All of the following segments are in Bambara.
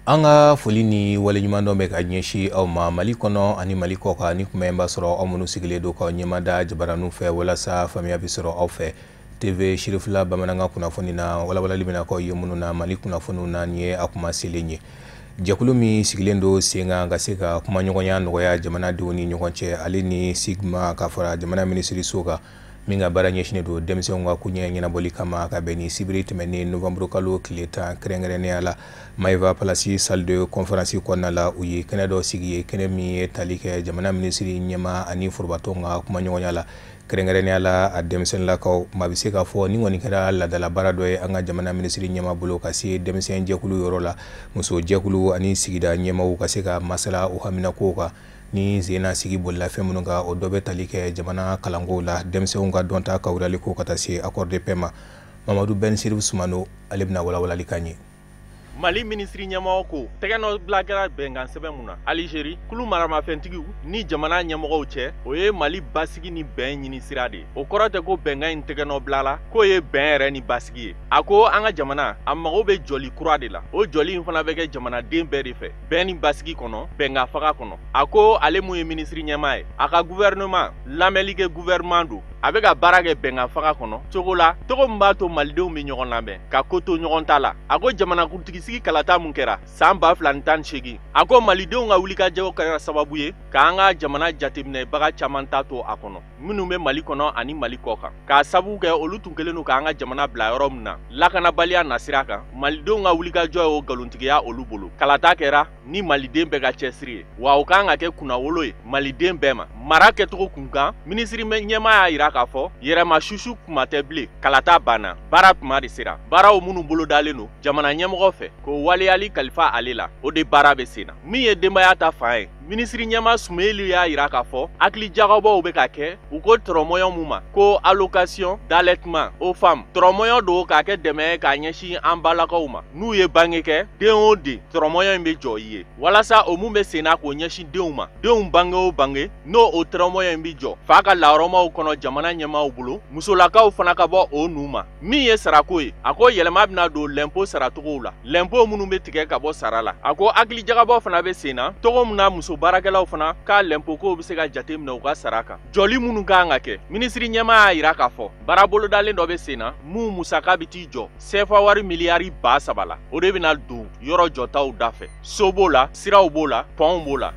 Anga folini wale nyumando meka nyeshi au Mali kono ani Mali koka ni kumemba soro au munu sigile do ka nyemada jabaranu fe wala sa famia bisoro au fe TV Cherifla bamananga kuna foni na wala limena ko yemunu na Mali kuna fonu na nye akuma selenye Jakulumi sigilendo senga ngaseka kuma nyokonya noya jamana doni nyokonche alini sigma kafara jamana ministry soka minga bara nyeshine do demse ngwa kunye nyina boli kama ka beni sibrit meni Novembre kalo kleta krengere ala maiva palasi salle de conférence ko nala uyi kenado sigiye kenemi talike jamana ministry nyema ani furbatonga kuma nyokonya la krengere ala ademsen la ko mabiseka fo ni woni kala la dala bara do anga jamana ministry nyema bulo kasi demsen jekulu yorola muso jekulu ani sigida nyema u kaseka masala o hamina koka ni zena sigi bolla femununga o dobe talike jamana kalango la demse unga donta kawrali ko katasi accord de paiement Mamadou Ben Sirif Soumano alibna wala likanye Mali ministri nyamao ko tegeno blagara bengan sebe muna Algérie kulu marama fentigu ni jamana nyamao che oye Mali basigi ni ben nyini sirade o korote ko bengan tegeno blala ko ye ben re ni basigi ako anga jamana amago be joli kurade la o joli infana beke jamana demberi fe ben ni basigi kono benga faga kono ako ale mu ministri nyamae aka gouvernement lamelike gouvernement do avec a barage benga faga kono togola togo mbato maldew mi nyogon lambe ka koto nyogon tala ako jamana kutigi sigi kalata munkera samba flantan shegi ako malidew nga wulika jago kara sababu ye ka anga jamana jatimne baga chamanta to akono minu me Mali kono ani Mali koka ka sabu ke olu tunkelenu ka anga jamana bla yorom na lakana balia nasiraka malidew nga wulika joyo galuntigiya olu bulu kalata kera ni malidem bega chesri wa okanga ke kuna woloye malidem bema marake to kunga ministri me nyema ya iraka fo yere ma shushu kumateble kalata bana barat mari sira bara o munu bolo daleno jamana nyemo fe ko wali ali khalifa alela o de barabe sena mi ye demaya ta fae ministri nyama sumeli ya iraka fo akli jagobo obekake uko tromoyon muma ko allocation d'allaitement aux femmes tromoyon do ka ke deme ka nyeshi ambalaka uma nu ye bangeke de on de tromoyon mbe joye wala sa o mumbe sena ko nyeshi de uma de bange o bange no o tromoyon mbe jo faka la roma o kono jamana nyama o bulo musolaka o fana ka bo o numa mi ye sarakoy ako yelema bina do lempo saratugola lempo munu be tike ka bo sarala ako akli jagabo fana be sena togo muna muso barakelaw fana ka lempo ko be se ka jatemna u ka saraka joli munu ka ngake ministri nyama iraka fo barabolo dalen do be sena mu musaka biti jo sefa wari miliari ba sabala o de bina do yoro jotaw dafe sobola siraw bola pon bola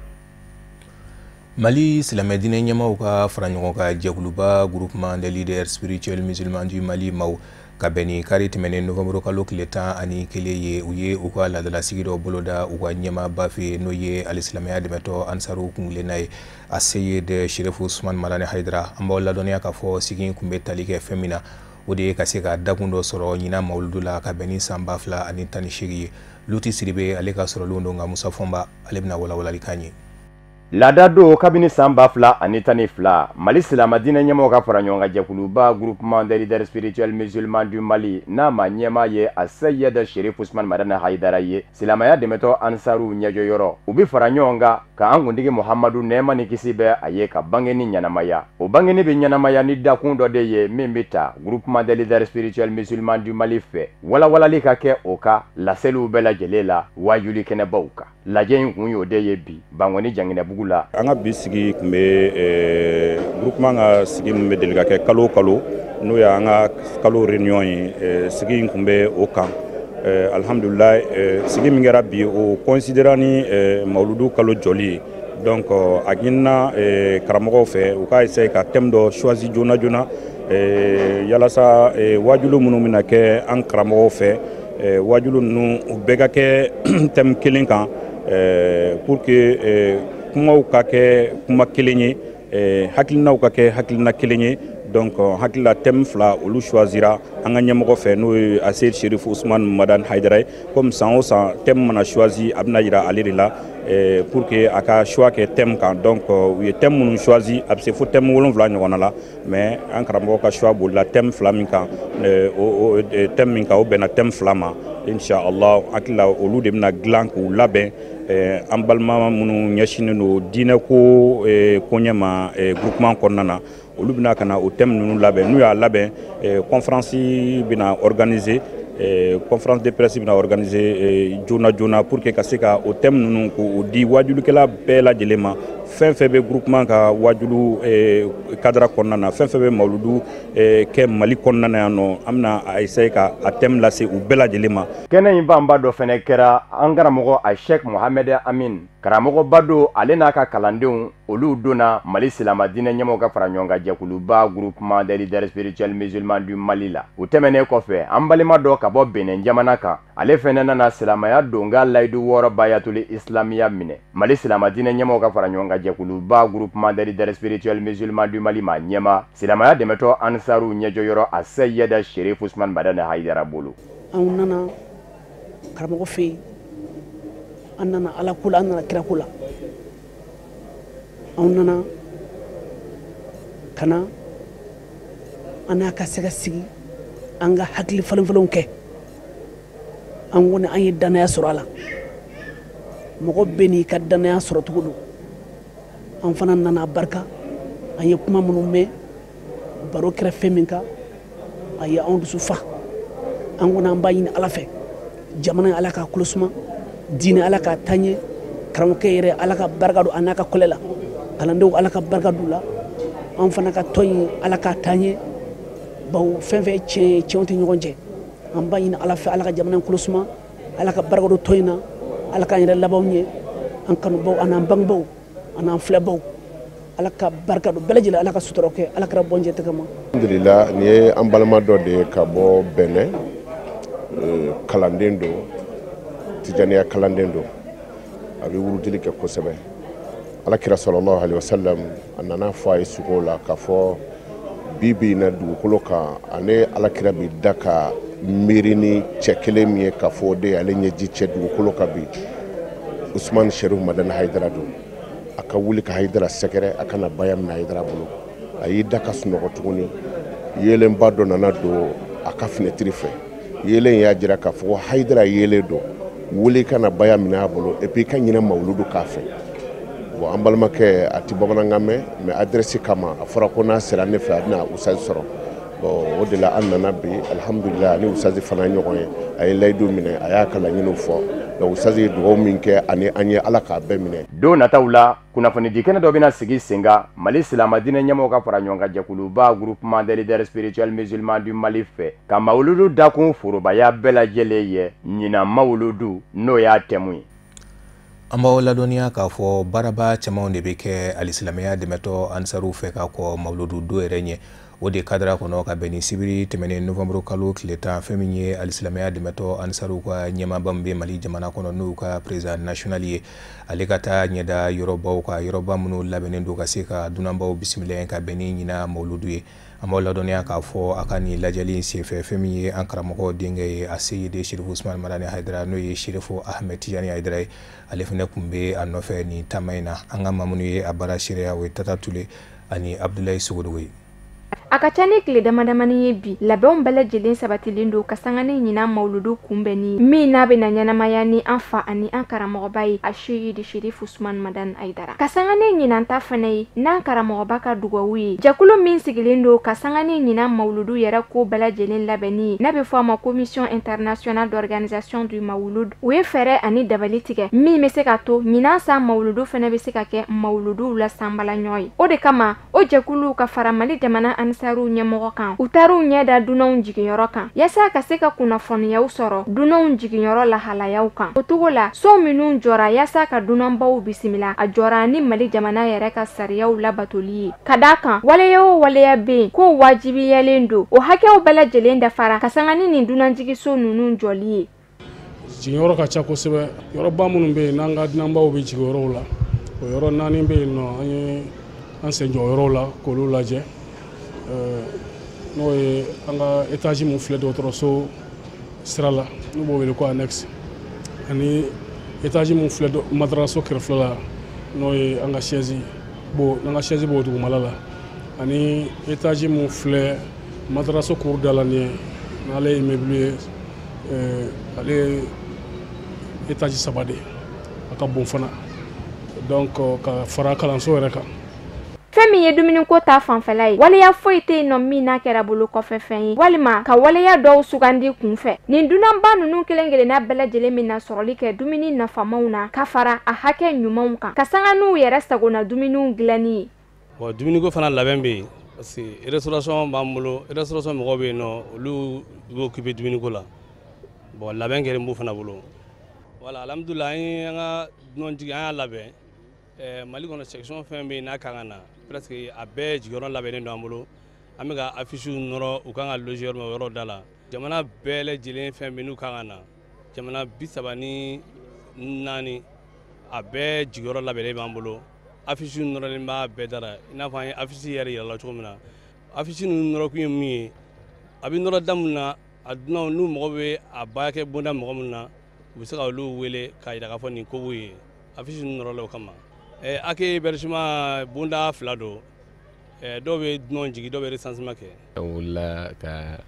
Mali silamedine nyama u ka faranyo ka jekuluba groupement des leaders spirituels musulmans du Mali mau kabeni kari timene Novembre kalo kileta ani keleye uye uka la dala sigido boloda uka nyama bafi noye alislamia demeto ansaru kunglenai aseye de Sherifu Usman Malane Haidara amba wala donia kafo sigin kumbe talike femina ode kaseka dagundo soro nyina mauludula kabeni sambafla ani tani shigi luti siribe aleka soro lundo nga musafomba alebna wala likanye Lada do kabini samba fla anitani fla Mali silamadina nyama ka fara nyonga jakuluba groupement des leaders spirituels musulmans du Mali na ma nyema ye asaya da Sherifu Usman Malane Haidara ye silamaya demeto ansaru nyajo yoro ubi fara nyonga ka angundigi Muhammadu nema ni kisibe aye ka bangeni nyanamaya o bangeni be nyanamaya ni dakundo de ye mimbita groupement des leaders spirituels musulmans du Mali fe wala lika ke oka la selu bela jelela wayuli kene bauka la jen kunyo de ye bi bangoni jangine bugula anga bisigi kumbe groupement nga sigi mbe delika ke kalo no ya anga kalo réunion yi sigi kumbe okan alhamdulillah sigi mingera bi o considérani mauludu kalo joli donc agina karamogo fe o ka essayer ka thème do choisi jona yala sa wajulu munu minake an karamogo fe wajulu nu bega ke thème killing kan pour que kumaw ka kɛ kuma kelen ye hakilinaw ka kɛ hakilina kelen ye donc hakilila thème fila olu choisira an ka ɲɛmɔgɔ fɛ n'o ye Aseyid Sherifu Usman Malane Haidara ye comme san o san thème mana choisi a bɛna yira ale de la pour que a ka choix kɛ thème kan donc u ye thème minnu choisi a bɛ se fo thème 7 ɲɔgɔnna la mais an karamɔgɔ ka choix bolila thème fila min kan thème min kan o bɛnna thème fila ma inshallah hakilila olu de bɛna dilan k'u labɛn an balima minnu ɲɛsinnen don diinɛ ko koɲɛ ma groupement kɔnɔna na olu bɛna kana o thème ninnu labɛn n'u y'a labɛn conférence bɛna organiser conférence de presse bɛna organiser joona pour que ka se ka o thème ninnu k'o di wajulukɛla bɛɛ lajɛlen ma fɛn fɛn bɛ groupement ka wajulu cadre kɔnɔna na fɛn fɛn bɛ mawuludu kɛ Mali kɔnɔna na yan nɔ an bɛna a essayer ka a thème lase u bɛɛ lajɛlen ma. Kɛnɛ in fanba dɔ fɛnɛ kɛra an karamɔgɔ a Sheikh Mohamed Amin karamɔgɔba do ale n'a ka kalandenw olu donna Mali silama diinɛ ɲɛmɔgɔw ka fara ɲɔgɔn kan jɛkuluba groupement des leaders spirituels musulmans du Mali la. U tɛmɛnen kɔfɛ an balima dɔ ka bɔ Benin jamana kan ale fɛnɛ nana silamaya donga layidu 6 bayatuli islamiya minɛ. Mali silama diinɛ ɲɛmɔgɔw ka fara ɲɔgɔn kan jɛkuluba groupement des leaders spirituels musulmans du Mali ma ɲɛma silamaya dɛmɛtɔ ansaru ɲɛjɔyɔrɔ a Sayyada Cherif Ousmane Madani Haidara bolo. An nana karamɔgɔ fɛ yen an nana ala ko la an nana kira ko la an nana kana an n'a ka sɛgɛ sigi an ka hakili falenfalenw kɛ an kɔni an ye danaya sɔrɔ a la mɔgɔ bɛɛ n'i ka danaya sɔrɔ cogo don an fana nana barika an ye kuma minnu mɛn baro kɛra fɛn min kan a ye anw dusu fa an kɔni an b'a ɲini ala fɛ jamana ye ala k'a kulo suma diinɛ ala k'a taɲɛ karamɔgɔkɛ yɛrɛ ala ka barika don a n'a ka kɔlɛ la kalandenw ala ka barika don la an fana ka tɔn in ala k'a taɲɛ bawo fɛn fɛn tiɲɛ tiɲɛw tɛ ɲɔgɔn cɛ an b'a ɲini ala fɛ ala ka jamana in kulo suma ala ka barika don tɔn in na ala k'an yɛrɛ labanw ɲɛ an kanubaw an n'an bangebaw an n'an filɛbaw ala ka barika don bɛɛ lajɛlen ala ka sutura kɛ ala kɛra bɔnjɛ tɛgɛ ma. Alhamdulillah ni ye an balima dɔ de ye ka bɔ Bɛnɛ kalanden don tijaniya kalanden don a bɛ wurudili kɛ kosɛbɛ alakira sallallahu alaihi wasallam a nana fɔ a ye sugo la k'a fɔ bi na dugukolo kan ale alakira bi da ka miiri ni cɛ kelen min ye k'a fɔ de ale ɲɛji cɛ dugukolo kan bi Ousmane Cherif Madani Haidara don a ka wuli ka Haidara sɛgɛrɛ a kana baya minɛ Haidara bolo a y'i da ka sunɔgɔ tuguni yelenba dɔ nana don a ka fenêtre fɛ yelen y'a jira k'a fɔ Haidara yelen don wuli kana baya minɛ a bolo et puis ka ɲinɛ mawuludu k'a fɛ bon an balimakɛ a ti bamanankan mɛn mais adresse kama a fɔra ko n'a sera ne fɛ a bɛna usazi sɔrɔ bon o de la an nana bi alhamdulillah ni usazi fana ɲɔgɔn ye a ye layidu minɛ a y'a ka laɲiniw fɔ donc usazi ye dugawu min kɛ ani an ye ala k'a bɛɛ minɛ. Don nataw la kunnafoni di kɛnɛ dɔ bɛna sigi sen kan Mali silama diinɛ ɲɛmɔgɔw ka fara ɲɔgɔn kan jɛkuluba groupement des leaders spirituels musulmans du Mali fɛ ka mawuludu dakun forobaya bɛɛ lajɛlen ye ɲinan mawuludu n'o y'a tɛmu ye. An b'aw ladɔnniya k'a fɔ baaraba camanw de bɛ kɛ alisilamɛya dɛmɛtɔ ansaruw fɛ ka kɔ mawuludu do yɛrɛ ɲɛ o de kadira kɔnɔ ka bɛn ni sibiri tɛmɛnen novembre kalo tile 10 fɛn min ye alisilamɛya dɛmɛtɔ ansaruw ka ɲɛmaaba min bɛ Mali jamana kɔnɔ n'u ka président national ye ale ka taa ɲɛda yɔrɔbaw ka yɔrɔba minnu labɛnnen don ka se ka dunanbaw bisimila ka bɛn ni ɲina mawuludu ye. An b'aw ladɔnniya k'a fɔ a ka nin lajɛli senfɛ fɛn min ye an karamɔgɔ denkɛ ye a Seyide Cherif Ousmane Madani Haidara n'o ye Cherifo Ahmed Tijani Haidara ye ale fɛnɛ kun bɛ a nɔfɛ nin taama in na an ka maa minnu ye Bambara Cherifla o ye Tata Tule ani Abdoulaye Sogodogo ye. A ka ca ni tile damadamani ye bi labɛnw bɛɛ lajɛlen sabatilen don ka sanga ni ɲinan mawuludu kunbɛnni min n'a bɛna ɲɛnamaya ni an fa ani an karamɔgɔba ye a Seyide Cherif Ousmane Madani Haidara ka sanga ni ɲinan ta fana ye n'an karamɔgɔba ka dugawu ye jɛkulu min sigilen don ka sanga ni ɲinan mawuludu yɛrɛ ko bɛɛ lajɛlen labɛnni n'a bɛ fɔ a ma commission internationale d'organisation du mawulud u ye fɛɛrɛ ani dabali tigɛ min bɛ se ka to ɲinan san mawuludu fana bɛ se ka kɛ mawuluduw la sanbalaɲɔ ye o de kama o jɛkuluw ka fara Mali jamana ansaruw ɲɛmɔgɔ kan u taar'u ɲɛ da dunanw jigiyɔrɔ kan yaasa ka se ka kunnafoniyaw sɔrɔ dunanw jigiyɔrɔ lahalayaw kan o cogo la so minnu jɔra yaasa ka dunanbaw bisimila a jɔra ni Mali jamana yɛrɛ ka sariyaw labatoli ye ka d'a kan waleya o waleya bɛ yen k'o wajibiyalen don o hakɛw bɛɛ lajɛlen dafara ka sanga ni nin dunanjigiso ninnu jɔli ye. Jigiyɔrɔ ka ca kosɛbɛ yɔrɔba minnu bɛ yen n'an ka dunanbaw bɛ jigiyɔrɔw la o yɔrɔ 4 bɛ yen nɔ an ye an sen jɔ yɔrɔw la k'olu lajɛ n'o ye an ka étage mun filɛ dɔgɔtɔrɔso sira la n'u b'o wele ko annexe ani étage mun filɛ madraso kɛrɛfɛla la n'o ye an ka chaise b'o dugumala la ani étage mun filɛ madraso cour da la nin ye n'ale ye immeuble ye ale ye étage 3 de a ka bon fana donc ka fara kalanso yɛrɛ kan. Fɛn femi ye dumuni ko ta fanfɛla ye waleya foyi tɛ no min n'a kɛra bolo kɔfɛ fɛn ye walima ka waleya dɔw sugandi kunfɛ nin dunanba ninnu kelen-kelenna bɛɛ lajɛlen min na sɔrɔli kɛ dumuni nafamaw na ka fara a hakɛ ɲumanw kan ka sanga n'u yɛrɛ sagona dumuniw dilanni ye. Bon dumuni ko fana labɛn bɛ yen parce que restauration b'an bolo restauration mɔgɔw bɛ yen nɔ olu b'o occupé dumuni ko la bon labɛn kɛlen b'u fana bolo voilà alhamdulillah an ye an ka dunantigi an y'a labɛn Mali kɔnɔ section fɛn bɛ yen n'a kan ka na presque a bɛɛ jigiyɔrɔ labɛnnen don an bolo an bɛ ka affiche nɔrɔ u kan ka loger yɔrɔ min o yɔrɔ da la jamana bɛɛ lajɛlen fɛn bɛ n'u kan ka na jamana 34 a bɛɛ jigiyɔrɔ labɛnnen b'an bolo affiche nɔrɔlen b'a bɛɛ da la i n'a fɔ an ye affiche yɛrɛ yir'a la cogo min na affiche ninnu nɔrɔkun ye min ye a bɛ nɔrɔ da mun na a dunanw n'u mago bɛ a baara bonda mɔgɔ min na u bɛ se ka olu wele k'a yira k'a fɔ nin ko b'u ye affiche ninnu nɔrɔlen o kama accueil hébergement bonda 2 don dɔw bɛ dunan jigi dɔw bɛ recensement kɛ. An wulila ka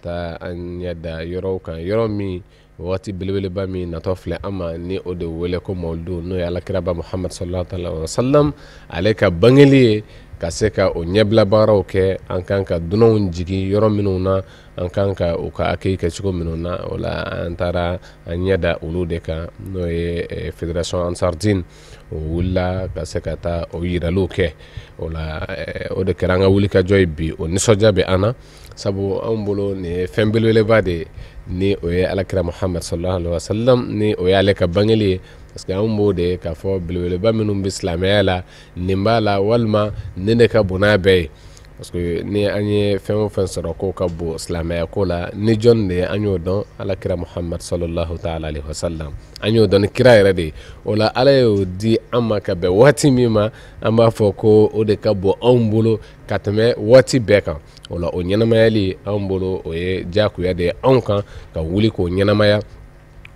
taa an ɲɛ da yɔrɔw kan yɔrɔ min waati belebeleba min natɔ filɛ an ma ni o de wele ko mawludu n'o ye alakiraba Muhammad sallallahu alaihi wa sallam ale ka bangeli ye ka se ka o ɲɛbila baaraw kɛ an kan ka dunanw jigi yɔrɔ minnu na an kan ka u ka accueil kɛ cogo minnu na o la an taara an ɲɛ da olu de kan n'o ye fédération Ansardine o wulila ka se ka taa o yiraliw kɛ o la o de kɛra an ka wulikajɔ ye bi o nisɔndiya bɛ an na sabu an bolo nin ye fɛn belebeleba de ni o ye alakira Muhammad sallallahu alaihi wa sallam ni o ye ale ka bangeli ye parce que an b'o de k'a fɔ belebeleba minnu bɛ silamɛya la nin b'a la walima nin de ka bon n'a bɛɛ ye parce que ni an ye fɛn o fɛn sɔrɔ ko ka bon silamɛya ko la ni jɔn de ye an y'o dɔn alakira Muhammad sallallahu ta'ala alaihi wa sallam an y'o dɔn ni kira yɛrɛ de ye o la ala y'o di an ma ka bɛn waati min ma an b'a fɔ ko o de ka bon anw bolo ka tɛmɛ waati bɛɛ kan o la o ɲɛnamayali anw bolo o ye diyagoya de ye anw kan ka wuli k'o ɲɛnamaya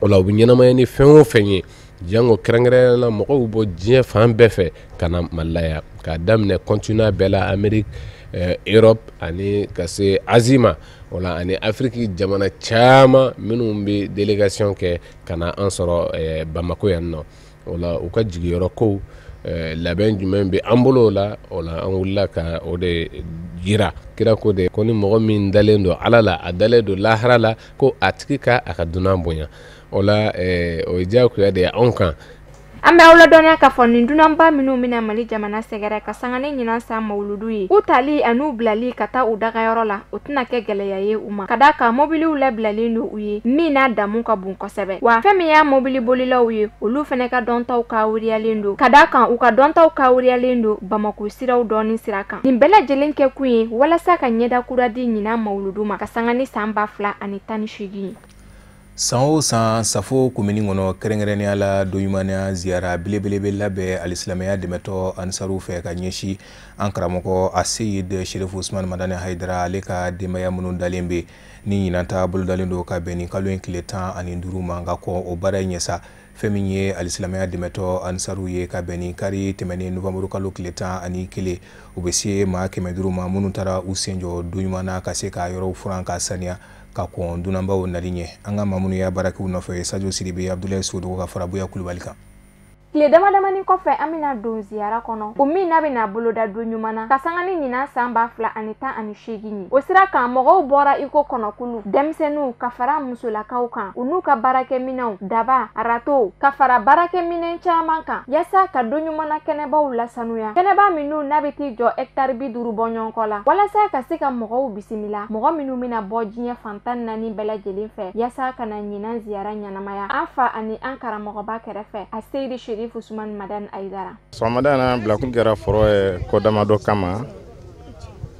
o la o bɛ ɲɛnamaya ni fɛn o fɛn ye jango kɛrɛnkɛrɛnnenya la mɔgɔw bɔ diɲɛ fan bɛɛ fɛ ka na Mali la yan k'a daminɛ continent bɛɛ la Amérique Europe ani ka se Asie ma o la ani Afrique jamana caman minnu bɛ délégation kɛ ka na an sɔrɔ Bamako yan nɔ o la u ka jigiyɔrɔ kow labɛn jumɛn bɛ an bolo o la an wulila ka o de yira kira ko de ko ni mɔgɔ min dalen don Ala la a dalen don lahara la ko a tigi ka a ka dunan bonya o la o ye diyagoya de ye anw kan. An bɛ aw ladɔnniya k'a fɔ nin dunanba minnu bɛna Mali jamana sɛgɛrɛ ka sanga ni ɲinan san mawuludu ye u tali an'u bilali ka taa u dagayɔrɔ la o tɛna kɛ gɛlɛya ye u ma ka d'a kan mobiliw labilalen don u ye min n'a damu ka bon kosɛbɛ wa fɛn min y'a mobili bolilaw ye olu fana ka dɔntaw kawuriyalen don ka d'a kan u ka dɔntaw kawuriyalen don Bamako siraw dɔɔni sira kan nin bɛɛ lajɛlen kɛ kun ye walasa ka ɲɛda kura di ɲinan mawuludu ma ka sanga ni san 2018 san o san safo komini kɔnɔ kɛrɛnkɛrɛnnenya la doɲumaniya ziyara belebele bɛ labɛn alisilamɛya dɛmɛtɔ ansaru fɛ ka ɲɛsin an karamɔgɔ Aseyid Sherifu Usman Madani Haidara ale ka denbaya minnu dalen bɛ ni ɲinan ta bolodalen don ka bɛn ni kalo in tile 15 ma ka kɔn o baara in ɲɛsa fɛn min ye alisilamɛya dɛmɛtɔ ansaru ye ka bɛn ni kari tɛmɛnen Novembre kalo tile 11 u bɛ se maa 500 ma minnu taara u sen jɔ doɲuman na ka se ka yɔrɔw furan ka saniya ka kɔn dunanbaw nali ɲɛ an ka mamunu ya barakiw nɔfɛ Sadio Sidibe Abdoulaye Sodogo ka fara Buya Kulubali kan. Tile damadamani kɔfɛ an bɛna don ziyara kɔnɔ o min n'a bɛna boloda don ɲuman na ka sanga ni ɲinan san 2018 ye o sira kan mɔgɔw bɔra iko kɔnɔkulu denmisɛnninw ka fara musolakaw kan u n'u ka baarakɛminɛnw daba arato ka fara baarakɛminɛn caman kan yasa ka don ɲuman na kɛnɛbaw lasanuya kɛnɛba minnu n'a bɛ t'i jɔ hectare 50 bɔ ɲɔgɔn la walasa ka se ka mɔgɔw bisimila mɔgɔ minnu bɛna bɔ diɲɛ fantan 4 bɛɛ lajɛlen fɛ yasa ka na ɲinan ziyara ɲanamaya an fa ani an karamɔgɔba kɛrɛfɛ Aseyid Sherifu Usman Madani Haidara. Sɔgɔmada bilakun kɛra fɔlɔ ye ko damadɔ kama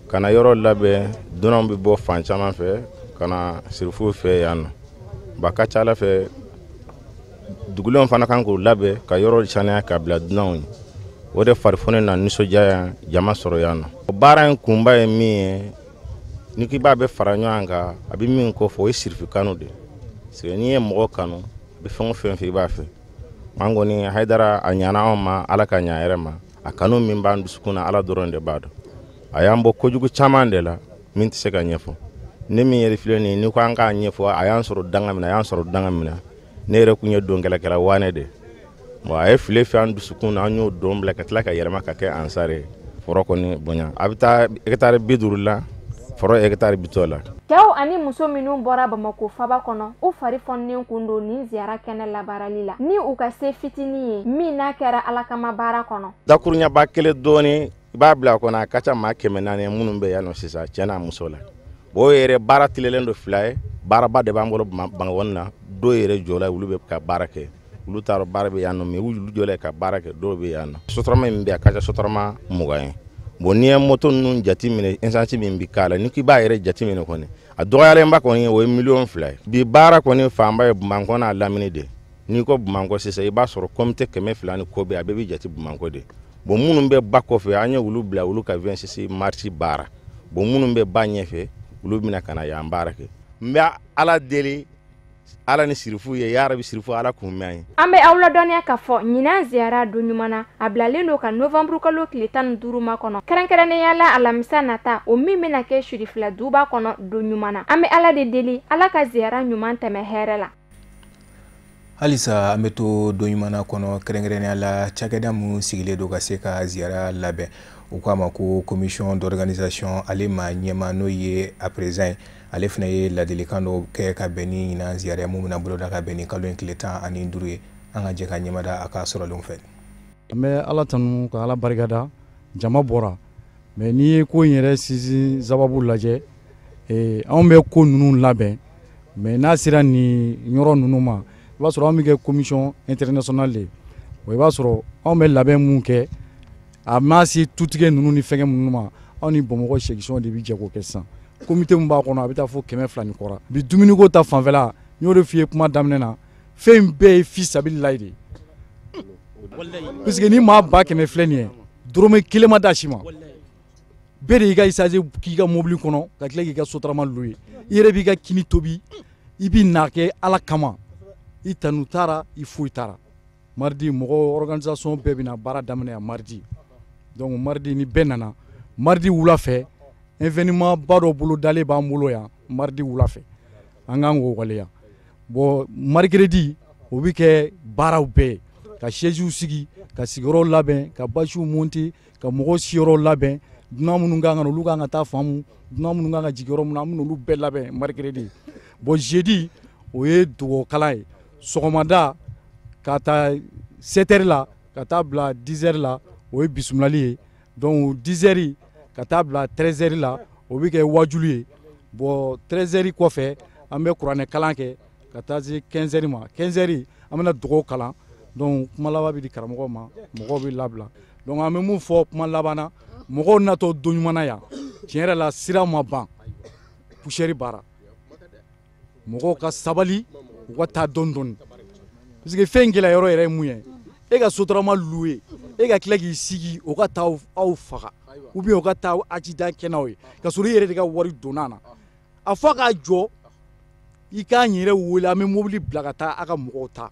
ka na yɔrɔ labɛn dunanw bɛ bɔ fan caman fɛ ka na sirifuw fɛ yan nɔ ba ka ca Ala fɛ dugulenw fana kan k'o labɛn ka yɔrɔ saniya ka bila dunanw ye o de farifoni na nisɔndiya jama sɔrɔ yan nɔ baara in kunba ye min ye ni k'i b'a bɛ fara ɲɔgɔn kan a bɛ min kɔ fɔ o ye sirifu kanu de parce que n'i ye mɔgɔ kanu a bɛ fɛn o fɛn fɛ i b'a fɛ an kɔni Haidara a ɲana anw ma Ala ka ɲa yɛrɛ ma a kanu min b'an dusukun na Ala dɔrɔn de b'a dɔn a y'an bɔ kojugu caman de la min tɛ se ka ɲɛfɔ ne min yɛrɛ filɛ nin ni ko an k'a ɲɛfɔ a y'an sɔrɔ danga min na a y'an sɔrɔ danga min na ne yɛrɛ kun ye don kɛlɛkɛla waane de bon a ye file fɛ an dusukun na an y'o don bila ka tila ka yɛlɛma ka kɛ ansari foro kɔni bonya a bɛ taa hectare 50 la foro hectare 30 la. Cɛw ani muso minnu bɔra Bamako faba kɔnɔ u fari fɔnnen kun don ni ziyara kɛnɛ labarali la ni u ka se fitinin ye min n'a kɛra ala kama baara kɔnɔ. Dakuruɲaba kelen dɔɔni i b'a bila a kɔnɔ a ka ca maa 400 minnu bɛ yan nɔ sisan cɛ n'a muso la. Bon o yɛrɛ baara tilelen do 2 ye baaraba de b'an bolo Bangawɔni na dɔw yɛrɛ jɔla olu bɛ ka baara kɛ olu taara baara bɛ yan nɔ mais olu jɔla ka baara kɛ dɔw bɛ yan nɔ. Sotarama min bɛ a ka ca sotarama 20 ye. Bon n'i ye moto ninnu jate minɛ essence min bɛ k'a la ni k'i b'a yɛrɛ jate minɛ kɔni a dɔgɔyalenba kɔni o ye miliyɔn 2 ye. Bi baara kɔni fanba ye Bamakɔ n'a lamini de n'i ko Bamakɔ sisan i b'a sɔrɔ comité 200 ni ko bɛ a bɛɛ bɛ jate Bamakɔ de. Bon minnu bɛ ba kɔfɛ an ye olu bila olu ka 26 mars baara bon minnu bɛ ba ɲɛfɛ olu bɛna ka na yan baara kɛ n bɛ ala deli ala ni sirifu ye ya rabi sirifu ala kun mɛn ye. An bɛ aw ladɔnniya k'a fɔ ɲinan ziyara don ɲuman na a bilalen don ka novembre kalo tile 15 ma kɔnɔ kɛrɛnkɛrɛnnenya la alamisa nata o min bɛna kɛ Cherifla duba kɔnɔ don ɲuman na an bɛ ala de deli ala ka ziyara ɲuman tɛmɛ hɛrɛ la. Halisa an bɛ to don ɲuman na kɔnɔ kɛrɛnkɛrɛnnenya la cakɛda mun sigilen don ka se ka ziyara labɛn u k'a ma ko commission d'organisation ale ma ɲɛma n'o ye à présent ale fana ye ladilikan dɔ kɛ ka bɛn ni ɲinan ziyara mun bɛna boloda ka bɛn ni kalo in tile 15 ye an ka jɛ ka ɲɛmada a ka sɔrɔlenw fɛ. An bɛ ala tanu ka ala barikada jama bɔra mais n'i ye ko in yɛrɛ sinsin sababu lajɛ anw bɛ ko ninnu labɛn mais n'a sera nin yɔrɔ ninnu ma i b'a sɔrɔ an bɛ kɛ commission internationale de i b'a sɔrɔ anw bɛ labɛn mun kɛ a ma se tutigɛ ninnu ni fɛngɛ minnu ma anw ni Bamakɔ section de bɛ jɛ k'o kɛ sisan comité min b'a kɔnɔ a bɛ taa fo 200 ni kɔrɔ bi dumuniko ta fanfɛla n y'o de f'i ye kuma daminɛ na fɛn bɛɛ ye fi sabililayi de parce que ni maa 100 filɛ nin ye dɔrɔmɛ 1 ma da si ma bɛɛ de y'i ka isaze k'i ka mobili kɔnɔ ka tila k'i ka sotarama louer i yɛrɛ b'i ka kini tobi i b'i na kɛ ala kama i tanu taara i foyi taara mardi mɔgɔ organisation bɛɛ bɛna baara daminɛ yan mardi donc mardi ni bɛɛ nana mardi wula fɛ événement ba dɔ bolo dalen b'an bolo yan mardi wula fɛ an k'an k'o waleya bon mercredi o bɛ kɛ baaraw bɛɛ ka sièges sigi ka sigiyɔrɔw labɛn ka bâches monter ka mɔgɔw siyɔrɔw labɛn dunan minnu kan ka na olu kan ka taa faamu dunan minnu kan ka jigin yɔrɔ min na an bɛna olu bɛɛ labɛn mercredi bon jeudi o ye dugawu ye sɔgɔmada ka taa 7h la ka taa bila 10h la o ye bisimilali ye donc 10h ka taa bila 13h la o bɛ kɛ wajulu ye bon 13h kɔfɛ an bɛ kuranɛ kalan kɛ ka taa se 15h ma 15h an bɛna dugawu kalan donc kuma laban bɛ di karamɔgɔw ma mɔgɔw bɛ labila donc an bɛ mun fɔ kuma laban na mɔgɔw natɔ don ɲuman na yan tiɲɛ yɛrɛ la sira ma ban poussière baara mɔgɔw ka sabali u ka taa dɔɔni dɔɔni parce que fɛn gɛlɛya yɔrɔ yɛrɛ ye mun ye e ka sotarama louer e ka tila k'i sigi o ka taa aw faga ou bien o ka taa accident kɛnɛw ye ka sɔrɔ i yɛrɛ de ka wari donna na a fɔ k'a jɔ i k'an yɛrɛ wele an bɛ mobili bila ka taa a ka mɔgɔw ta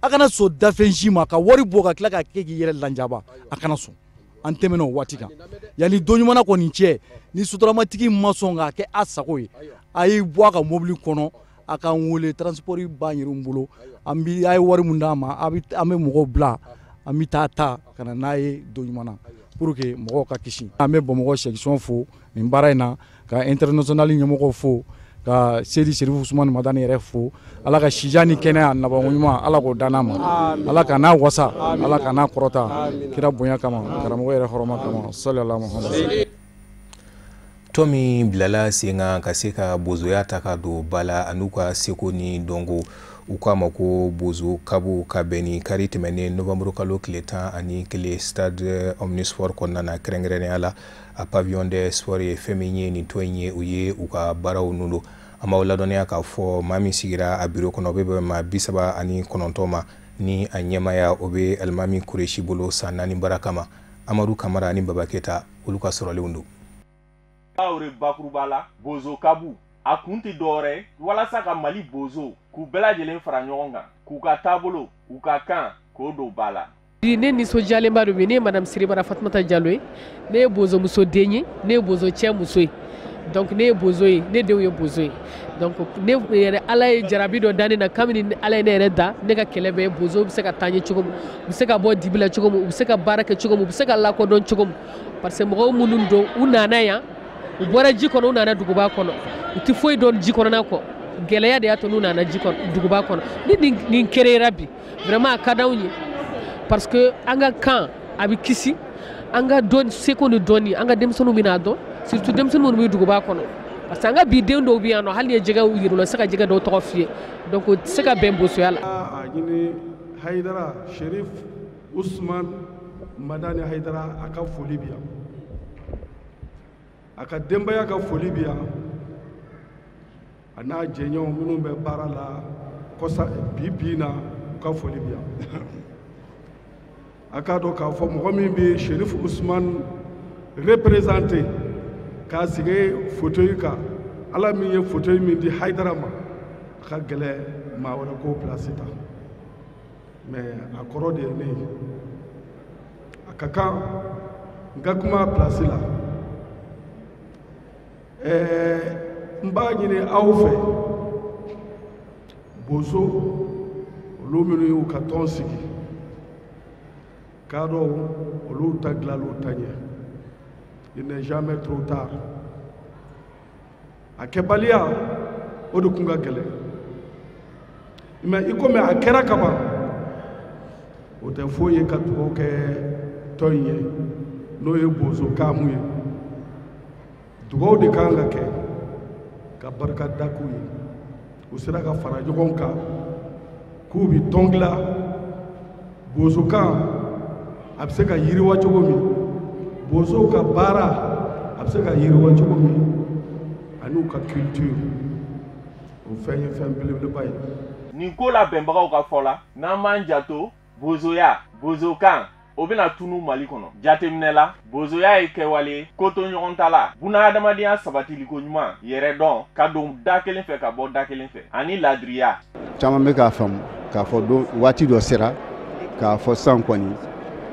a kana sɔn dafɛn si ma ka wari bɔ ka tila ka kɛ k'i yɛrɛ lanjaba a kana sɔn an tɛmɛna o waati kan yanni don ɲuman kɔni cɛ ni sotaramatigi ma sɔn k'a kɛ a sago ye a y'i bɔ a ka mobili kɔnɔ a k'an wele transport b'an yɛrɛ bolo a ye wari mun d'a ma an bɛ mɔgɔw bila an bɛ taa ka na n'a ye don ɲuman na pour que mɔgɔw ka kisi an bɛ Bamakɔ section fo nin baara in na ka international ɲɛmɔgɔw fo ka Seydi Serifu Usumani Madani yɛrɛ fo ala ka sija ni kɛnɛya nabanko ɲuman ala k'o dan n'a ma ala ka n'a wasa ala ka n'a kɔrɔta kira bonya kama karamɔgɔ yɛrɛ hɔrɔma kama sallallahu Muhammad. Tɔ min bilala sen kan ka se ka bozoya ta ka don ba la an'u ka seko ni dɔnko u k'a ma ko bozo kabu ka bɛn ni kari tɛmɛnen novembre kalo tile 11 stade omnisport kɔnɔna na kɛrɛnkɛrɛnnenya la a pavillon de sport ye fɛn min ye nin tɔn in ye u ye u ka baaraw nun don an b'aw ladɔnniya k'a fɔ maa min sigira a biro kɔnɔ o bɛ bɛn maa 39 ma ni a ɲɛmaya o bɛ alimami kureshi bolo san 4 baara kama Amadu Kamara ani Baba Keta olu ka sɔrɔlenw don. Aure bakuruba la bozo kabu a kun tɛ dɔwɛrɛ walasa ka Mali bozo k'u bɛɛ lajɛlen fara ɲɔgɔn kan k'u ka taabolo u ka kan k'o don ba la. Ne nisɔndiyalenba don ne ye Madame Siribara Fatumata Diallo ye ne ye bozo muso den ye ne ye bozo cɛ muso ye donc ne ye bozo ye ne denw ye bozo ye donc ne yɛrɛ ala ye jarabi dɔ da ne na kabini ala ye ne yɛrɛ da ne ka kɛlɛ bɛ bozo bɛ se ka taa ɲɛ cogo min u bɛ se ka bɔ dibi la cogo min u bɛ se ka baara kɛ cogo min u bɛ se ka lakodɔn cogo min parce que mɔgɔw minnu don u nana yan u bɔra ji kɔnɔ u nana duguba kɔnɔ u tɛ foyi dɔn ji kɔnɔna kɔ gɛlɛya de y'a to n'u nana ji kɔnɔ duguba kɔnɔ ni nin kɛra bi vraiment a ka d'anw ye parce que an ka kan a bɛ kisi an ka dɔn seko ni dɔnni an ka denmisɛnninw bɛ n'a dɔn surtout denmisɛnninw minnu bɛ duguba kɔnɔ parce que an ka bi den dɔw bɛ yan nɔ hali ni ye jɛgɛ yir'u la se ka jɛgɛ dɔw tɔgɔ f'i ye donc o tɛ se ka bɛn bosoya la. a ɲini Hayidara Cherif Usman Madani Hayidara a ka foli bi yan a ka denbaya ka foli bi yan a n'a jɛɲɔgɔn minnu bɛ baara la kɔsa bi na u ka foli bi yan a k'a dɔn k'a fɔ mɔgɔ min bɛ Cherif Usman représenté k'a sigi fauteuil kan ala min ye fauteuil min di Hayidara ma a ka gɛlɛ maa wɛrɛ k'o place ta mais a kɔrɔ de ye ne ye a ka kan n ka kuma place la n b'a ɲini aw fɛ bozo olu minnu y'u ka tɔn sigi k'a dɔn olu ta dilan'u ta ɲɛ il n'est jamais trop tard a kɛbaliya o de kun ka gɛlɛn mais i komi a kɛra ka ban o tɛ foyi ye ka dugawu kɛ tɔn in ye n'o ye bozo kaamu ye dugawu de kan ka kɛ ka barika da k'u ye u sera ka fara ɲɔgɔn kan k'u bi tɔn dilan bozo kan a bɛ se ka yiriwa cogo min bozow ka baara a bɛ se ka yiriwa cogo min ani ka culture o fɛn ye fɛn belebeleba ye. nin ko la bɛnbagaw ka fɔ la n'an m'an janto bozoya bozokan o bɛna tunu Mali kɔnɔ jateminɛ la bozoya ye kɛwale ko to ɲɔgɔn ta la bunahadamadenya sabatiliko ɲuman yɛrɛ dɔn ka don da kelen fɛ ka bɔ da kelen fɛ ani ladiriya. caman bɛ k'a faamu k'a fɔ don waati dɔ sera k'a fɔ sisan kɔni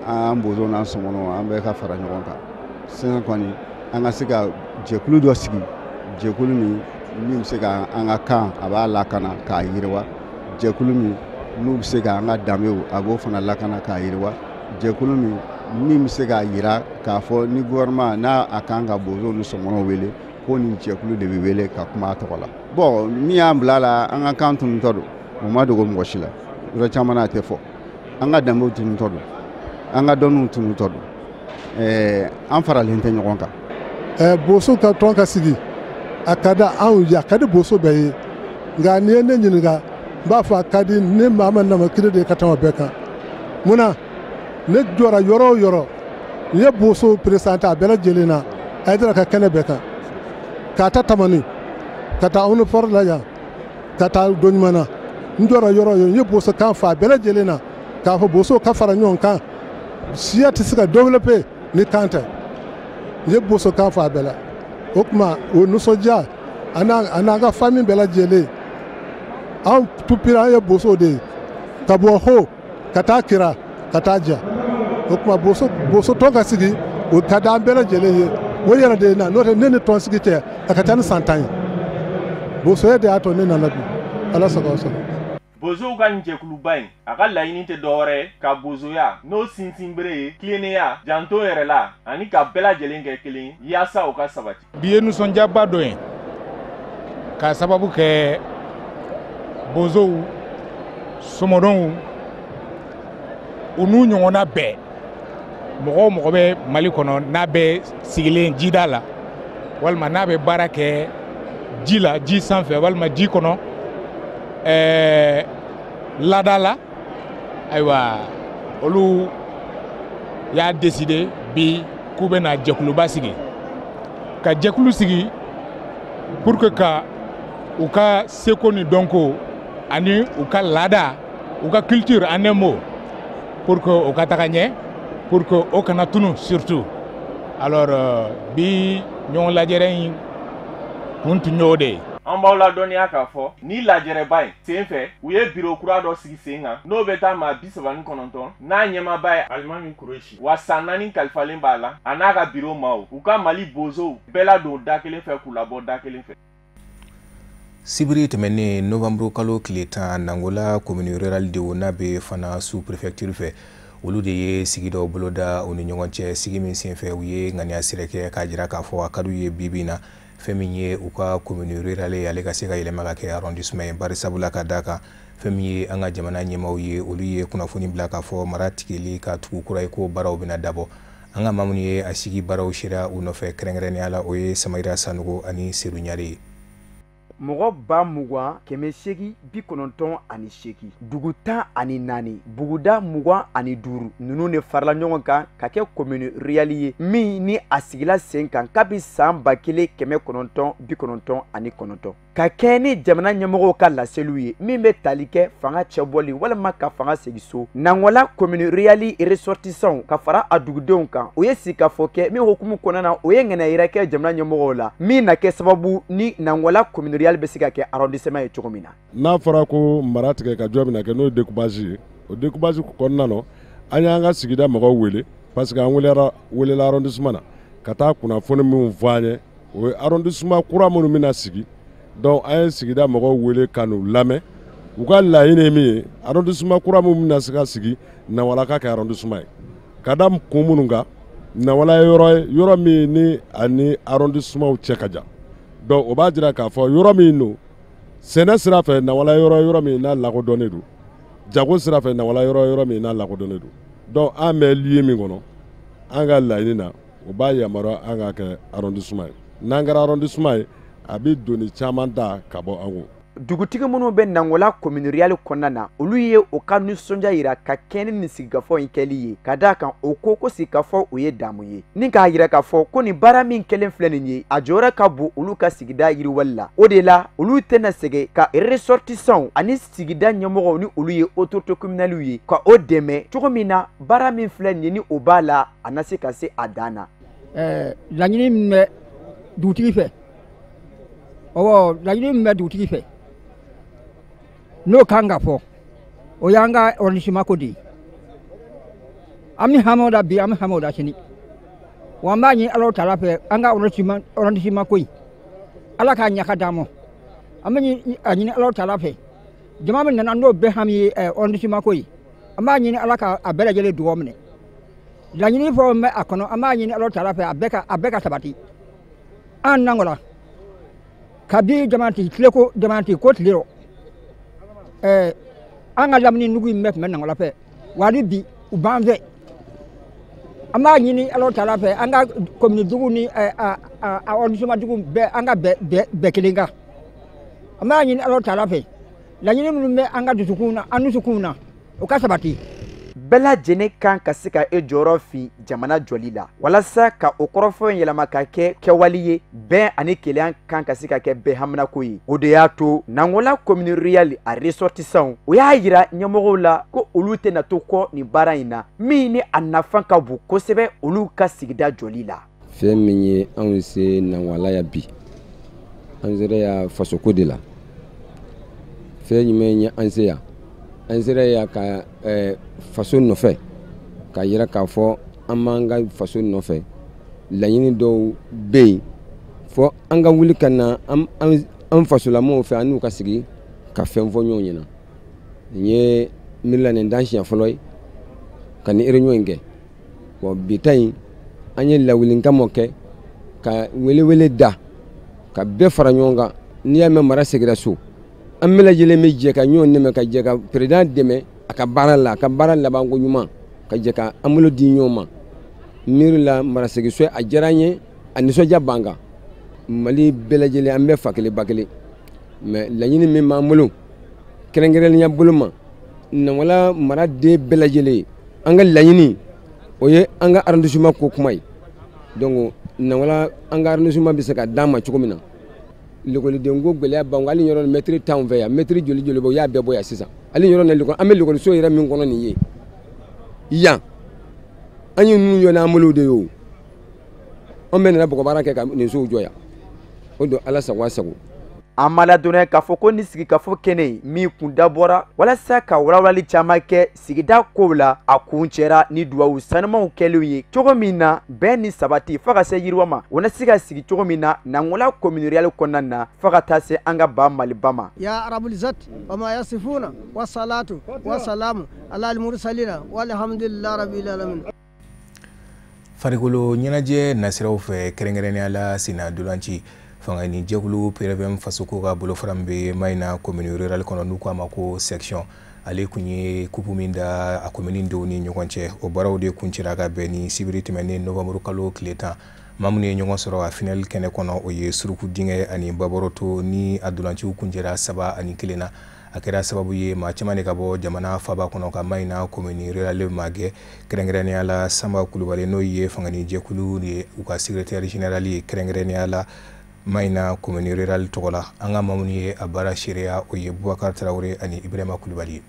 an bozo n'an sɔmɔnɔw an bɛ ka fara ɲɔgɔn kan sisan kɔni an ka se ka jɛkulu dɔ sigi jɛkulu min bɛ se ka an ka kan a b'a lakana k'a yiriwa jɛkulu min n'u bɛ se ka an ka danbew a b'o fana lakana k'a yiriwa jɛkulu min bɛ se k'a yira k'a fɔ ni gouvernement n'a a kan ka bozo ni sɔmɔnɔw wele ko nin jɛkulu de bɛ wele ka kuma a tɔgɔ la bon min y'an bila a la an ka kan tunutɔ don o ma dogo mɔgɔ si la yɔrɔ caman na a tɛ fɔ an ka danbew tunutɔ don an ka dɔnniw tunutɔ don an faralen tɛ ɲɔgɔn kan. boso ka tɔn ka sigi a ka di anw ye a ka di boso bɛɛ ye nka n'i ye ne ɲininka n b'a fɔ a ka di ne maa ma nama kiri de ka tɛmɛ bɛɛ kan munna ne jɔra yɔrɔ o yɔrɔ n ye boso présenté a bɛɛ lajɛlen na a ye ka kɛnɛ bɛɛ kan k'a ta tamani ka taa uniforme la yan ka taa don ɲuman na n jɔra yɔrɔ o yɔrɔ n ye boso kan fɔ a bɛɛ lajɛlen na k'a fɔ boso ka fara ɲɔgɔn kan siya tɛ se ka développer ni kan tɛ n ye boso kan fɔ a bɛɛ la o tuma o nisɔndiya a n'an ka famille bɛɛ lajɛlen an tupira an ye boso de ye ka bɔ ho ka taa kira ka taa ja o tuma boso tɔn ka sigi o ka di an bɛɛ lajɛlen ye o yɛrɛ de ye na n'o tɛ ne ni tɔn sigi cɛ a ka ca ni san 10 ye bosoya de y'a to ne nana bi ala sago aw sago. bozow ka nin jɛkuluba in a ka laɲini tɛ dɔwɛrɛ ka bozoya n'o sinsinbere ye tilennenya janto yɛrɛ la ani ka bɛɛ lajɛlen kɛ kelen yaasa o ka sabati. bi ye nisɔndiyaba dɔ ye k'a sababu kɛ bozow somɔdɔnw u n'u ɲɔgɔnna bɛɛ mɔgɔ o mɔgɔ bɛ Mali kɔnɔ n'a bɛ sigilen jida la walima n'a bɛ baara kɛ ji la ji sanfɛ walima ji kɔnɔ laada la ayiwa olu y'a décidé bi k'u bɛna jɛkuluba sigi ka jɛkulu sigi pour que ka u ka seko ni dɔnko ani u ka laada u ka culture en un mot pour que o ka taga ɲɛ pour que o kana tunu surtout alors bi ɲɔgɔn lajɛrɛ in kun tun y'o de ye. an b'aw la dɔnniya k'a fɔ ni lajɛrɛba in sen fɛ u ye biro kura dɔ sigi sen kan n'o bɛ taa maa 39 n'a ɲɛmaaba ye alimami kureshi wa san 4 kalifalen b'a la a n'a ka biro maaw u ka mali bozow bɛɛ ladon da kelen fɛ k'u labɔ da kelen fɛ. Sibiri tɛmɛnen Novembre kalo tile 10 Nangola commune rurale de n'a bɛ fana sous préfecture fɛ olu de ye sigi dɔw boloda u ni ɲɔgɔn cɛ sigi min senfɛ u ye ŋaniya sira kɛ k'a jira k'a fɔ a ka d'u ye bibi na fɛn min ye u ka commune rurale ale ka se ka yɛlɛma ka kɛ arrondissement ye bari sabula ka d'a kan fɛn min ye an ka jamana ɲɛmaaw ye olu ye kunnafoni bila k'a fɔ mara tigɛli ka tugu kura ye ko baaraw bɛna dabɔ an ka maa minnu ye a sigi baaraw sera u nɔfɛ kɛrɛnkɛrɛnnenya la o ye Samayira Sanogo ani Seru Ɲare ye. Mɔgɔ 20,898 dugu 14 buguda 25 ninnu de farala ɲɔgɔn kan ka kɛ commune rurale ye min ni a sigila sen kan kabi san 1999 ka kɛ ni jamana ɲɛmɔgɔw ka laseliw ye min bɛ tali kɛ fanga cɛbɔli walima ka fanga segin so Nangola commune rurale ressortissants ka fara a dugudenw kan o ye sikafɔ kɛ min hukumu kɔnɔna na o ye ŋɛnɛ yira kɛ jamana ɲɛmɔgɔw la min na kɛ sababu ni Nangola commune rurale bɛ se ka kɛ arrondissement ye cogo min na. N'a fɔra ko mara tigɛ ka jɔ bɛna kɛ n'o ye découpage ye o découpage kɔnɔna na an y'an ka sigida mɔgɔw wele parce que an welela arrondissement na ka taa kunnafoni min fɔ an ye o ye arrondissement kura minnu bɛna sigi donc an ye sigida mɔgɔw wele ka n'u lamɛn u ka laɲini ye min ye arrondissement kura minnu bɛna se ka sigi Nawala ka kɛ arrondissement ye ka da kun minnu kan Nawala ye yɔrɔ min ni ani arrondissement cɛ ka jan donc o b'a jira k'a fɔ yɔrɔ min don sɛnɛ sira fɛ Nawala yɔrɔ min n'a lakodɔnnen don jago sira fɛ Nawala yɔrɔ min n'a lakodɔnnen don donc an bɛ lieu min kɔnɔ an ka laɲini na o b'a yamaruya an ka kɛ arrondissement ye n'an kɛra arrondissement ye a bɛ doni caman ta ka bɔ an kun. Dugutigi minnu bɛ Nangola commune rurale kɔnɔna na olu ye o ka nisɔndiya yira ka kɛɲɛ ni sigikafɔ in kɛli ye ka d'a kan o ko sigikafɔ o ye damu ye ni k'a yira k'a fɔ ko nin baara min kɛlen filɛ nin ye a jɔyɔrɔ ka bon olu ka sigida yiriwali la o de la olu tɛna sɛgɛn ka ressortissants ani sigida ɲɛmɔgɔw ni olu ye autorités communales ye ka o dɛmɛ cogo min na baara min filɛ nin ye ni o b'a la a na se ka se a dan na. Laɲini min bɛ dugutigi fɛ laɲini min bɛ dugutigi fɛ n'o kan ka fɔ o y'an ka arrondissement ko de ye an bɛ hami o la bi an bɛ hami o la sini wa an b'a ɲini Alahu Taala fɛ an ka arrondissement ko in Ala k'a ɲɛ ka d'an ma an bɛ a ɲini Alahu Taala fɛ jama min nana n'o bɛɛ hami ye arrondissement ko in an b'a ɲini Ala ka a bɛɛ lajɛlen dugawu minɛ laɲini fɛn o bɛ a kɔnɔ an b'a ɲini Alahu Taala fɛ a bɛɛ ka sabati an Nangola kabi jamanatigi ko tile rɔ an ka lamini nugu in bɛ tun bɛ Nangola fɛ wali bi u b'an fɛ an b'a ɲini Alahu Taala fɛ an ka commune dugu ni arrondissement dugu bɛɛ an ka bɛɛ kelen kan an b'a ɲini Alahu Taala fɛ laɲini minnu bɛ an ka dusukun na o ka sabati. Bɛɛ lajɛlen kan ka se ka jɔyɔrɔ fin jamana jɔli la walasa ka o kɔrɔfɔ yɛlɛma ka kɛ kɛwali ye bɛn ani keleya kan ka se ka kɛ bɛɛ haminako ye o de y'a to Nangola commune rurale a ressortissants o y'a yira ɲɛmɔgɔw la ko olu tɛna to kɔ nin baara in na min ni a nafa ka bon kosɛbɛ olu ka sigida jɔli la. Fɛn min ye anw se Nangola ya bi an sera ya fasoko de la fɛn jumɛn ye an se yan an sera ya ka faso nɔfɛ ka yira k'a fɔ an b'an ka faso nɔfɛ laɲini dɔw bɛ yen fɔ an ka wuli ka na an fasolamɔgɔw fɛ an n'u ka sigi ka fɛn fɔ ɲɔgɔn ɲɛna nin ye miirila nin dan siɲɛ fɔlɔ ye ka nin réunion in kɛ bon bi ta in an ye lawulinkama kɛ ka welewele da ka bɛɛ fara ɲɔgɔn kan n'i y'a mɛn mara segira so an bɛɛ lajɛlen bɛ jɛ ka ɲɔgɔn dɛmɛ ka jɛ ka président dɛmɛ a ka baara la a ka baara labanko ɲuman ka jɛ ka an bolo di ɲɔgɔn ma miiri la marasegiso a diyara an ye a nisɔndiya b'an kan Mali bɛɛ lajɛlen an bɛ fa kelen ba kelen mais laɲini min b'an bolo kɛrɛnkɛrɛnnenya bolo ma Nangola maraden bɛɛ lajɛlen an ka laɲini o ye an ka arrondissement ko kuma ye donc Nangola an ka arrondissement bɛ se ka d'an ma cogo min na l'école ko gɛlɛya b'an kan hali yɔrɔ ni mètre t'anw fɛ yan mètre joli bɛ o y'a bɛɛ bɔ yan sisan hali yɔrɔ na an bɛ l'école yɛrɛ min kɔnɔ nin ye yan an ye ninnu jɔ n'an bolo de ye o an bɛ nana bɔgɔbaara kɛ ka nin sow jɔ yan o don Ala sago a sago. an ma ladɔnniya k'a fɔ ko ni sigikafɔ kɛnɛ min kun dabɔra walasa ka walawalali caaman kɛ sigida kow la a kun cɛra ni duwawu sanumanw kɛlenw ye cogo min na bɛn ni sabati f'a ka se yiriwa ma o na se ka sigi cogo min na Nangola commune rurale kɔnɔna na f'a ka taa se an ka ba Maliba ma. Ya Rabbul Izzat wa ma yasifuna wa salatu wa salamu ala al-mursalina walhamdulillahi rabbil alamin. Farikolo ɲɛnajɛ nasiraw fɛ kɛrɛnkɛrɛnnenya la Sina Dolanci fanga ni jɛkulu PRVM fasoko ka bolofara min bɛ Mayina commune rurale kɔnɔ n'u k'a ma ko section ale kun ye kupu min da a commune denw ni ɲɔgɔn cɛ o baaraw de kuncɛra ka bɛn ni sibiri tɛmɛnen novembre kalo tile 10 maa minnu ye ɲɔgɔn sɔrɔ a final kɛnɛ kɔnɔ o ye suruku dingɛ ani babɔrɔto ni a dolanciw kuncɛra 7-1 na a kɛra sababu ye maa caman de ka bɔ jamana faba kɔnɔ ka Mayina commune rurale ma gɛ kɛrɛnkɛrɛnnenya la Samba Kulubali n'o ye fanga ni jɛkulu ye u ka secrétaire général ye kɛrɛnkɛrɛnnenya la Mayina commune rurale tɔgɔ la an ka maa minnu ye a baara seereya o ye Bubakar Traoré ani Ibrahima Kulubali.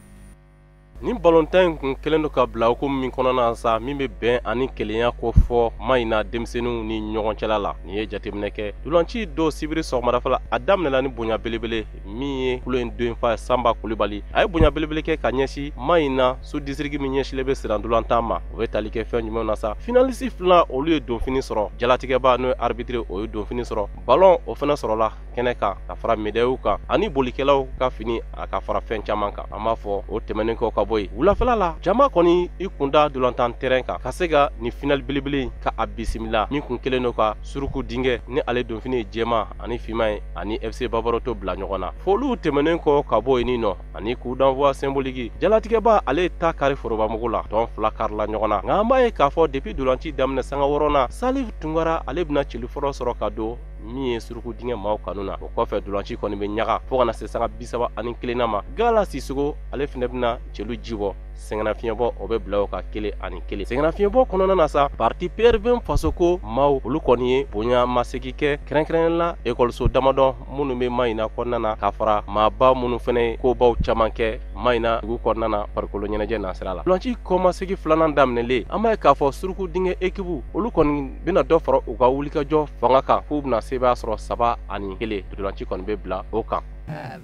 Ni balontan in kun kelen do ka bila ko min kɔnɔna sa min bɛ bɛn ani kelenya ko fɔ Mayina denmisɛnninw ni ɲɔgɔn cɛla la ni ye jateminɛ kɛ dolanci do sibiri sɔgɔmada fɛ a daminɛla ni bonya belebele min ye kulo in den fa Samba Kulubali a ye bonya belebele kɛ ka ɲɛsin Mayina sous district min ɲɛsilen bɛ siran dolantan ma o bɛ tali kɛ fɛn jumɛnw na sa finaliste fila olu ye donfini sɔrɔ jalatigɛba n'o ye arbitre o ye donfini sɔrɔ ballon o fana sɔrɔla kɛnɛ kan ka fara médailles kan ani bolikɛlaw ka fini a ka fara fɛn caman kan an b'a fɔ o tɛmɛnen kɔ ka bɔ yen wulafɛla la jama kɔni i kunda dolantan terrain kan ka se ka ni final belebele ka a bisimila min kun kelen do ka suruku dingɛ ni ale donfini jɛma ani fiman ye ani FC Baboroto bila ɲɔgɔn na folu tɛmɛnen kɔ ka bɔ yen nɔ ani coup d'envoi symbolique jalatigɛba ale ta kari forobamugu la tɔn 2 karila ɲɔgɔn na nka an b'a ye k'a fɔ depuis dolanci daminɛ sanga 6 na Salif Tunkara ale bɛna cili fɔlɔ sɔrɔ ka don min ye suruku dingɛ maaw kanu na o kɔfɛ dolanci kɔni bɛ ɲaga fo kana se sanga 31 na ma Gala Sisogo ale fɛnɛ bɛna celu jibɔ sɛgɛnnafiɲɛbɔ o bɛ bila o ka 1-1 sɛgɛnnafiɲɛbɔ kɔnɔna na sa parti PRVM fasoko maaw olu kɔni ye bonya masegi kɛ kɛrɛnkɛrɛnnen la ekɔliso damadɔ minnu bɛ Mayina kɔnɔna na ka fara maaba minnu fɛnɛ kobaw caman kɛ Mayina dugu kɔnɔna na farikolo ɲɛnajɛ nasira la dolanci kɔmasegi filanan daminɛlen an b'a ye k'a fɔ suruku dingɛ ekipu olu kɔni bɛna dɔ fara u ka wulikajɔ fanga kan k'u bɛna se b'a sɔrɔ 7-1 dolanci kɔni bɛ bila o kan.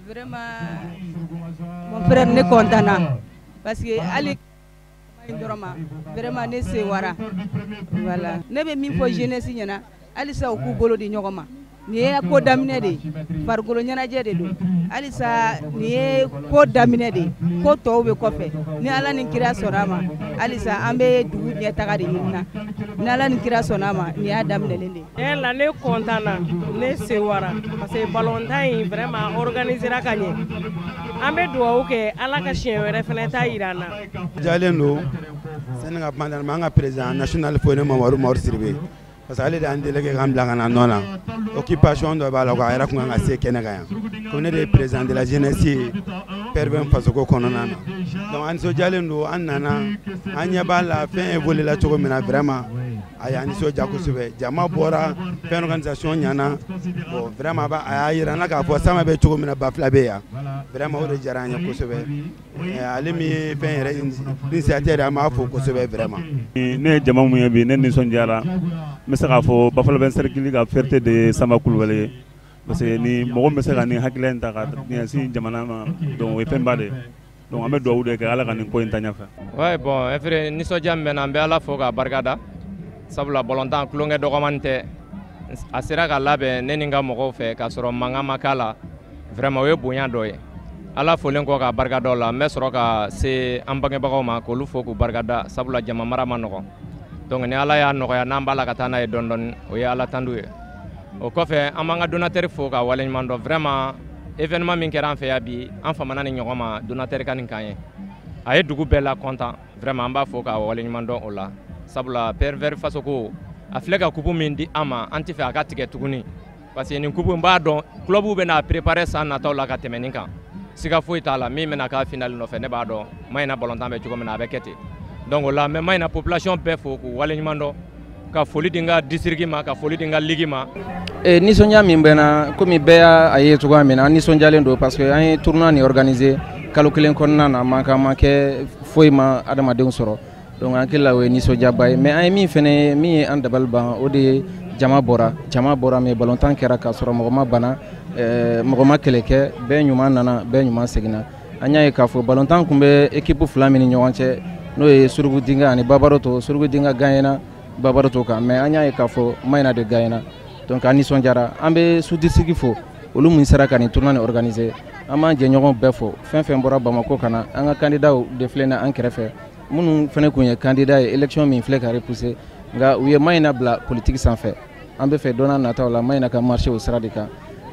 Vraiment mon frère ne content parce que ali indoroma vraiment ne se wara voilà ne be min fo jeunesse ɲɛna halisa u k'u bolo di ɲɔgɔn ma ni ye ko daminɛ de farikolo ɲɛnajɛ de don halisa ni ye ko daminɛ de ko tɔw bɛ kɔfɛ ni ala ni kira sɔnna ma halisa an bɛ dugu ɲɛtaga de ɲinina ni ala ni kira sɔnna ma ni y'a daminɛlen de ye. La ne content na ne se wara parce que ballontan in vraiment organisera ka ɲɛ an bɛ dugawu kɛ ala ka siɲɛ wɛrɛ fana ta yira an na. Jalen do sani ka kuma daminɛ an ka président national fo ne Mamadu Siribe parce que ale de y'an délégué k'an bila ka na nɔ na occupation dɔ b'a la a yɛrɛ kun kan ka se kɛnɛ kan yan comme ne de ye président de la jeunesse ye PRVM fasoko kɔnɔna na donc an nisɔndiyalen do an nana an ɲɛ b'a la fɛn évolué la cogo min na vraiment a y'an nisɔndiya kosɛbɛ jama bɔra fɛn organisation ɲana bon vraiment a y'a yira an na k'a fɔ sama bɛ cogo min na Bafila bɛ yan vraiment o de diyara an ye kosɛbɛ ale min ye fɛn yɛrɛ initiateur an b'a fo kosɛbɛ vraiment. Ne ye jama mun ye bi ne nisɔndiyara n bɛ se k'a fɔ Bafilo bɛ cercle ka fierté de Samba Kulubali ye parce que ni mɔgɔ min bɛ se ka nin hakilila in ta ka ɲɛsin jamana ma donc o ye fɛnba de ye donc an bɛ dugawu de kɛ ala ka nin ko in ta ɲɛfɛ. Ouais bon efere nisɔndiya min bɛ na an bɛ ala fo k'a barikada sabula ballontan tulonkɛ dɔgɔmani tɛ a sera ka labɛn ne ni n ka mɔgɔw fɛ k'a sɔrɔ mankan ma k'a la vraiment o ye bonya dɔ ye ala folen kɔ k'a barikada o la n bɛ sɔrɔ ka se an bangebagaw ma k'olu fo k'u barikada sabula jama mara ma nɔgɔn donc ni ala y'a nɔgɔya n'an b'a la ka taa n'a ye dɔɔni dɔɔni o ye ala tandu ye o kɔfɛ an b'an ka donateur fo ka waleɲuman dɔn vraiment événement min kɛra an fɛ yan bi an famana ni ɲɔgɔn ma donateur ka nin kan ye a ye dugu bɛɛ la content vraiment an b'a fo ka waleɲuman dɔn o la sabula PRVM fasoko a filɛ ka kupu min di an ma an tɛ fɛ a ka tigɛ tuguni parce que nin kupu n b'a dɔn club bɛna préparer san nataw la ka tɛmɛ nin kan siga foyi t'a la min bɛna k'a final nɔfɛ ne b'a dɔn Mayina ballontan bɛ cogo min na a bɛ kɛ ten donc o la n bɛ Mayina population bɛɛ fo k'u waleɲuman dɔn ka foli di n ka district ma ka foli di n ka ligue ma. Nisɔndiya min bɛ na komi bɛɛ y'a ye cogoya min na an nisɔndiyalen don parce que an ye tournoi nin organiser kalo kelen kɔnɔna na man kɛ foyi ma adamadenw sɔrɔ donc an hakili la o ye nisɔndiyaba ye mais an ye min fɛnɛ ye min ye an dabali ban o de ye jama bɔra mais ballontan kɛra k'a sɔrɔ mɔgɔ ma bana mɔgɔ ma kɛlɛ kɛ bɛɛ ɲuman nana bɛɛ ɲuman seginna an y'a ye k'a fɔ balontan kun bɛ équipe fila min ni ɲɔgɔn cɛ n'o ye Surugu Dinga ani Babaro to Surugu Dinga gagnera Babaro to kan mais an y'a ye k'a fɔ Mayina de gagnera donc an nisɔndiyara an bɛ sous-district fo olu mun sera ka nin tournoi nin organiser an b'an jɛɲɔgɔn bɛɛ fo fɛn fɛn bɔra Bamako ka na an ka candidat de filɛ na an kɛrɛfɛ minnu fɛnɛ kun ye candidat ye élection min filɛ ka repousser nka u ye Mayina bila politique sanfɛ an bɛ fɛ don n'a nataw la Mayina ka marcher o sira de kan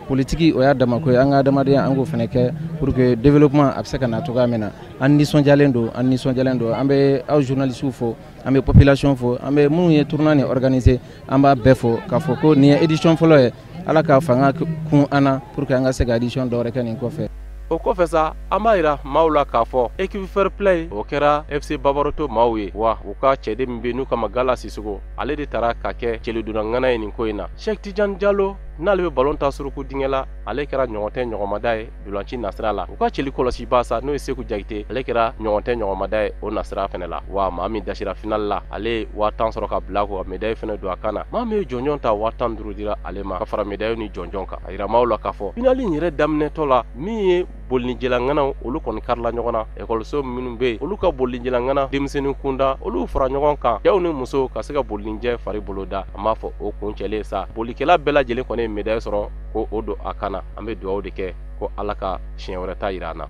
politique o y'a dama ko ye an ka adamadenya an k'o fɛnɛ kɛ pour que développement a bɛ se ka na cogoya min na an nisɔndiyalen don an bɛ aw journalistes fo an bɛ population fo an bɛ minnu ye tournoi nin organiser an b'a bɛɛ fo k'a fɔ ko nin ye édition fɔlɔ ye ala ka fanga kun an na pour que an ka se ka édition dɔ wɛrɛ kɛ nin kɔfɛ. O kɔfɛ sa an b'a yira maaw la k'a fɔ équipe fair play o kɛra FC Babaroto maaw ye wa u ka cɛden min bɛ n'u kama Gala Sissogo ale de taara ka kɛ cɛlidonnaŋana ye nin ko in na Cheikh Tidiane Diallo n'ale bɛ ballon ta Surugu dingɛ la ale kɛra ɲɔgɔntɛ ɲɔgɔnmada ye Dolanci nasira la u ka cɛli kɔlɔsi basa n'o ye Seku Jakite ale kɛra ɲɔgɔntɛ ɲɔgɔnmada ye o nasira fɛnɛ la wa maa min dasira final la ale ye 10,000 sɔrɔ ka bila ko ka médaille fɛnɛ don a kan na maa min ye jɔnjɔn ta 15,000 dira ale ma ka fara médaille ni jɔnjɔn kan a yira maaw la k'a fɔ finali in yɛrɛ daminɛtɔ la min ye bolininjɛlaŋanaw olu kɔni karila ɲɔgɔn na ekɔliso minnu bɛ yen olu ka bolininjɛlaŋana denmisɛnnin kunda olu fara ɲɔgɔn kan cɛw ni musow ka se ka bolininjɛ fari bolo da an b'a fɔ o kun cɛlen sa bolikɛla bɛɛ lajɛlen kɔni ye médaille sɔrɔ ko o don a kan na an bɛ dugawu de kɛ ko ala ka siɲɛ wɛrɛ ta yira an na.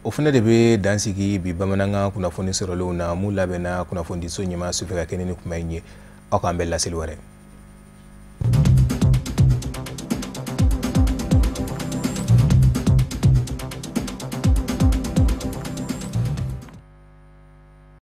O fana de bɛ dansigi bi bamanankan kunnafoni sɔrɔlenw na mun labɛnna kunnafoni diso ɲɛmaa sufɛ ka kɛnɛ ni kuma in ye aw k'an bɛɛ laseli wɛrɛ.